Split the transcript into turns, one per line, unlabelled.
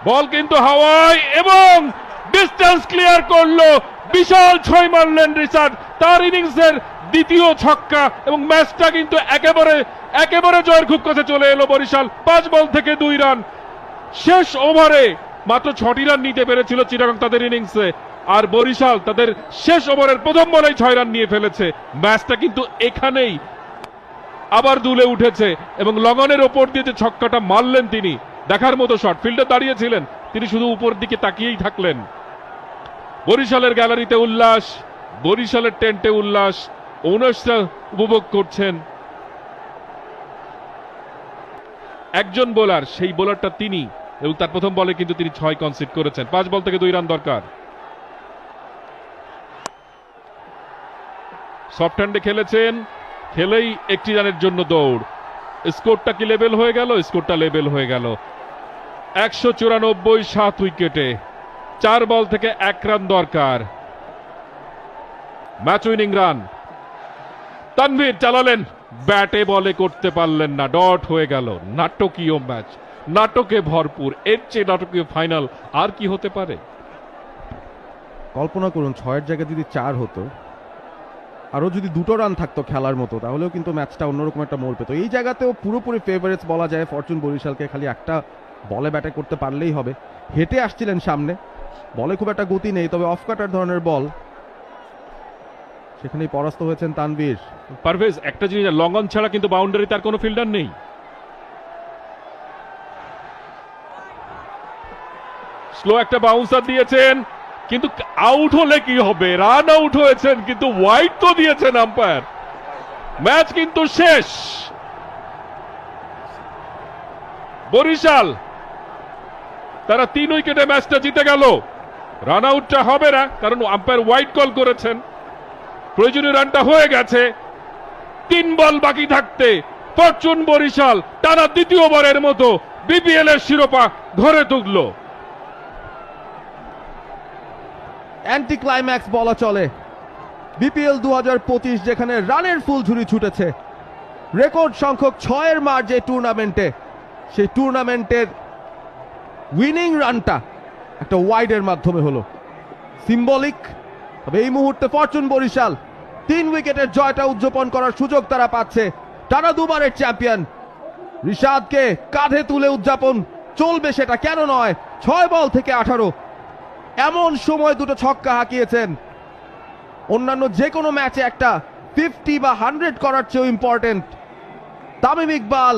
বল কিন্তু হাওয়ায় এবং ডিস্টেন্স ক্লিয়ার করলো, বিশাল ছয় মারলেন রিশাদ, তার ইনিংসের দ্বিতীয় ছক্কা এবং ম্যাচটা কিন্তু একেবারে জয়ের খুব কাছে চলে এলো বরিশাল। 5 বল থেকে 2 রান, শেষ ওভারে মাত্র 6টি রান নিতে পেরেছিল চিটাগং তাদের ইনিংসে, আর বরিশাল তাদের শেষ ওভারের প্রথম বলেই 6 রান নিয়ে ফেলেছে। ম্যাচটা কিন্তু এখানেই আবার দুলে উঠেছে এবং লগনের ওপর দিয়ে যে ছক্কাটা মারলেন তিনি, দেখার মতো শট। ফিল্ডে দাঁড়িয়েছিলেন, তিনি শুধু উপর দিকে তাকিয়েই থাকলেন। বরিশালের গ্যালারিতে উল্লাস, বরিশালের টেন্টে উল্লাস, ওনার্সরা উপভোগ করছেন। একজন বোলার, সেই বোলারটা তিনি, এবং তার প্রথম বলে কিন্তু তিনি 6 কনসিড করেছেন। 5 বল থেকে 2 রান দরকার। সফট হ্যান্ডে খেলেছেন, খেলেই 1টি রানের জন্য দৌড়। স্কোরটা কি লেভেল হয়ে গেল? স্কোরটা লেভেল হয়ে গেল 194, 7 উইকেটে 4 বল থেকে 1 রান দরকার। ম্যাচ উইনিং রান তানভীর চালালেন, ব্যাটে বলে করতে পারলেন না, ডট হয়ে গেল। নাটকীয় ম্যাচ, নাটকে ভরপুর। এর চেয়ে নাটকীয় ফাইনাল আর কি হতে পারে?
কল্পনা করুন 6-এর জায়গায় যদি 4 হতো, আরও যদি 2টো রান থাকতো খেলার মতো, তাহলেও কিন্তু ম্যাচটা অন্যরকম একটা মোড় পেত। এই জায়গাতেও পুরোপুরি ফেভারিটস বলা যায় ফরচুন বরিশালকে। খালি একটা বলে ব্যাটে করতে পারলেই হবে। হেঁটে আসছিলেন সামনে, বলে খুব একটা গতি নেই, তবে অফ কাটার ধরনের বল, সেখানেই পরাস্ত হয়েছেন তানভীর।
পারভেজ, একটা জিনিস, লং অন ছাড়া কিন্তু বাউন্ডারি তার কোনো ফিল্ডার নেই। স্লো একটা বাউন্সার দিয়েছেন, কিন্তু আউট হলে কি হবে? রান আউট হয়েছেন, কিন্তু ওয়াইড তো দিয়েছেন আম্পায়ার। ম্যাচ কিন্তু শেষ। বরিশাল তারা 3 উইকেটে ম্যাচটা জিতে গেল। রান আউটটা হবে না, কারণ আম্পায়ার ওয়াইড কল করেছেন। প্রয়োজনীয় রানটা হয়ে গেছে। 3 বল বাকি থাকতে ফরচুন বরিশাল টানা দ্বিতীয়বারের মতো বিপিএল এর শিরোপা ঘরে তুলল।
অ্যান্টি ক্লাইম্যাক্স বলা চলে বিপিএল 2025, যেখানে রানের ফুলঝুরি ছুটেছে। রেকর্ড সংখ্যক 6-এর মার যে টুর্নামেন্টে, সেই টুর্নামেন্টের উইনিং রানটা একটা ওয়াইডের মাধ্যমে হলো। সিম্বলিক, তবে এই মুহূর্তে ফরচুন বরিশাল 3 উইকেটের জয়টা উদযাপন করার সুযোগ তারা পাচ্ছে। টানা 2বারের চ্যাম্পিয়ন রিশাদকে কাঁধে তুলে উদযাপন চলবে, সেটা কেন নয়। 6 বল থেকে 18, এমন সময় 2টো ছক্কা হাঁকিয়েছেন। অন্যান্য যে কোনো ম্যাচে একটা 50 বা 100 করার চেয়েও ইম্পর্টেন্ট। তামিম ইকবাল